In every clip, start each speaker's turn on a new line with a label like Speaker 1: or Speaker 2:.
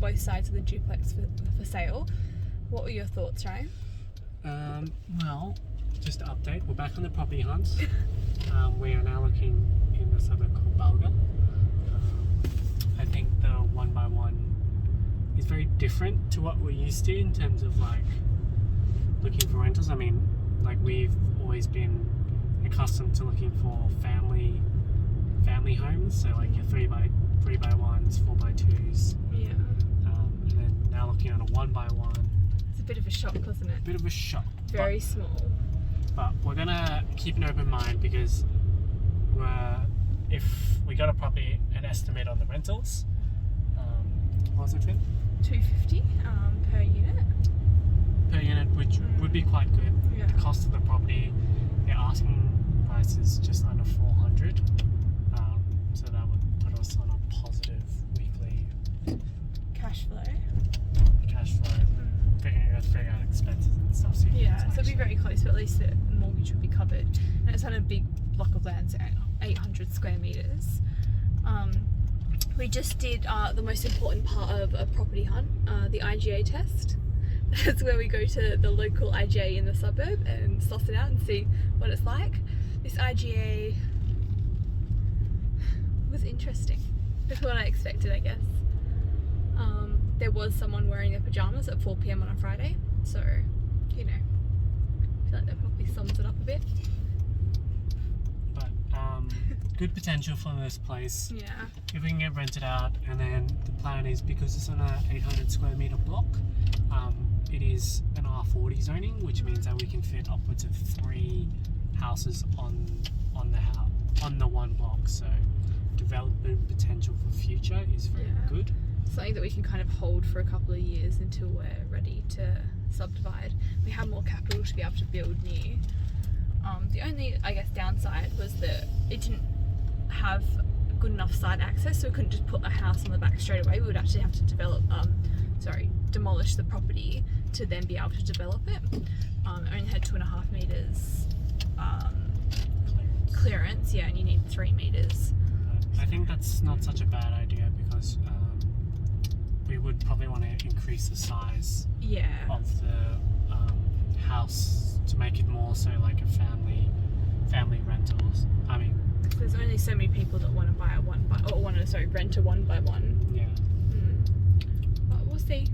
Speaker 1: both sides of the duplex for sale. What were your thoughts, Ryan?
Speaker 2: Well, just to update, we're back on the property hunt. We are now looking in the suburb called Balga. I think the 1x1 is very different to what we're used to in terms of like looking for rentals. I mean, like we've always been accustomed to looking for family homes, so like your 3x1s, 4x2s.
Speaker 1: Yeah.
Speaker 2: And then now looking at a 1x1.
Speaker 1: It's a bit of a shock, wasn't it?
Speaker 2: Bit of a shock.
Speaker 1: Very small.
Speaker 2: But we're gonna keep an open mind because if we got a property, an estimate on the rentals. What was it, Finn?
Speaker 1: $250 per unit.
Speaker 2: Per unit, which would be quite good.
Speaker 1: Yeah.
Speaker 2: The cost of the property, the asking price is just under $400. So that would put us on a positive weekly
Speaker 1: cash flow.
Speaker 2: Figuring out expenses and stuff. So
Speaker 1: it'd be very close, but at least the mortgage would be covered. And it's on a big block of land, so 800 square metres. We just did the most important part of a property hunt, the IGA test. That's where we go to the local IGA in the suburb and suss it out and see what it's like. This IGA was interesting. That's what I expected, I guess. There was someone wearing their pyjamas at 4 PM on a Friday, so, you know, I feel like that probably sums it up a bit.
Speaker 2: But good potential for this place.
Speaker 1: Yeah.
Speaker 2: If we can get rented out, and then the plan is, because it's on a 800 square metre block, it is an R40 zoning, which means that we can fit upwards of 3 houses on the one block. So development potential for future is very good.
Speaker 1: Something that we can kind of hold for a couple of years until we're ready to subdivide. We have more capital to be able to build new. The only, I guess, downside was that it didn't have good enough side access, so we couldn't just put a house on the back straight away. We would actually have to demolish the property to then be able to develop it. It only had 2.5 metres clearance, and you need 3 metres.
Speaker 2: I think that's not such a bad idea, because we would probably want to increase the size of the house to make it more so like a family rentals. I mean,
Speaker 1: there's only so many people that want to buy rent a 1x1.
Speaker 2: Yeah.
Speaker 1: But we'll see.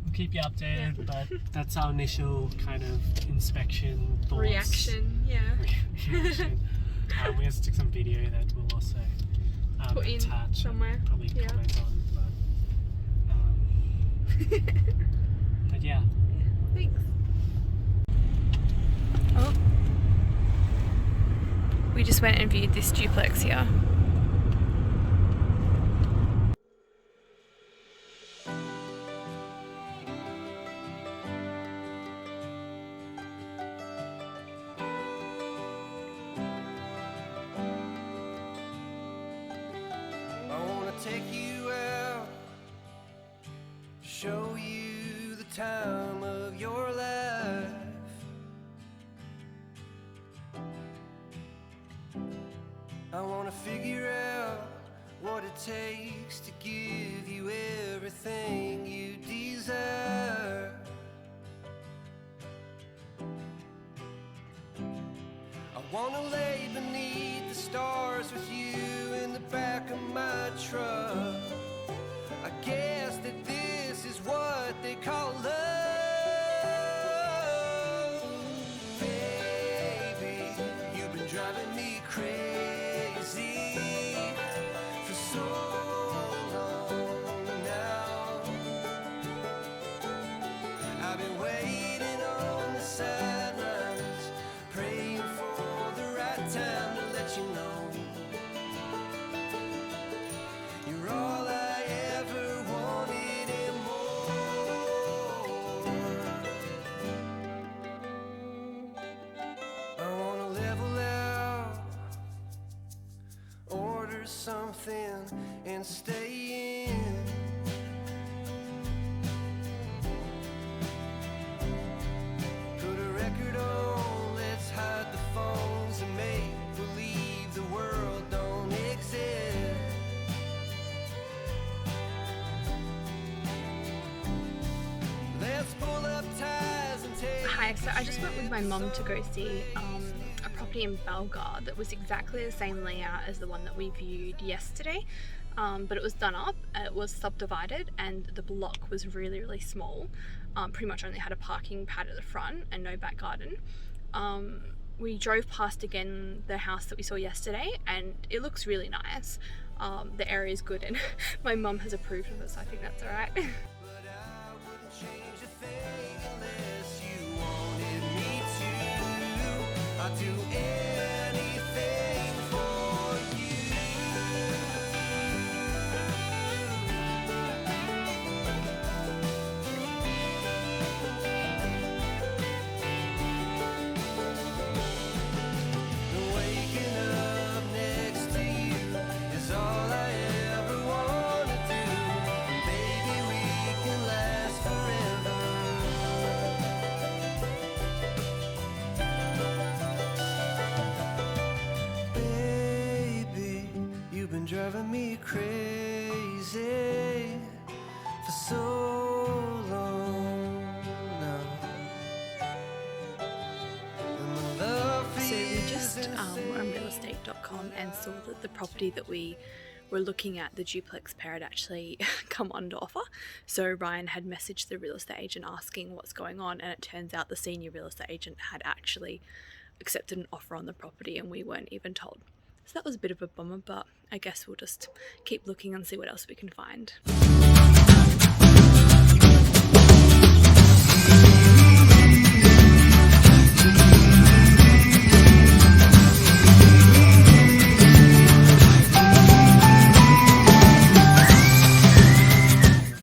Speaker 2: We'll keep you updated, but that's our initial kind of inspection thoughts.
Speaker 1: Reaction.
Speaker 2: Reaction. We also took some video that we'll also
Speaker 1: put in
Speaker 2: attach
Speaker 1: somewhere.
Speaker 2: Probably comment on, but yeah.
Speaker 1: Thanks. Oh. We just went and viewed this duplex here.
Speaker 3: Take you out, show you the time of your life. I wanna figure out what it takes to give you everything you desire. I wanna lay beneath the stars with you in the back of my truck. I guess that this is what they call love. Baby, you've been driving me crazy for so long now. I've been waiting on the sidelines, praying for the right time to let you know. You're all I ever wanted and more. I wanna level out, order something and stay in. Put a record on, let's hide the phones and make believe the world don't exist.
Speaker 1: Hi, so I just went with my mum to go see a property in Balga that was exactly the same layout as the one that we viewed yesterday, but it was done up, it was subdivided, and the block was really, really small. Pretty much only had a parking pad at the front and no back garden. We drove past again the house that we saw yesterday, and it looks really nice. The area is good, and my mum has approved of it, so I think that's alright.
Speaker 3: But I wouldn't change a thing unless you wanted me to. I'd do anything for you. Waking up next to you is all I ever want to do. Baby, we can last forever. Baby, you've been driving me crazy for so long now. And my love for
Speaker 1: So
Speaker 3: you
Speaker 1: we just
Speaker 3: is
Speaker 1: were on realestate.com and saw that the property that we were looking at, the duplex pair, had actually come under offer. So Ryan had messaged the real estate agent asking what's going on, and it turns out the senior real estate agent had actually accepted an offer on the property and we weren't even told. So that was a bit of a bummer, but I guess we'll just keep looking and see what else we can find.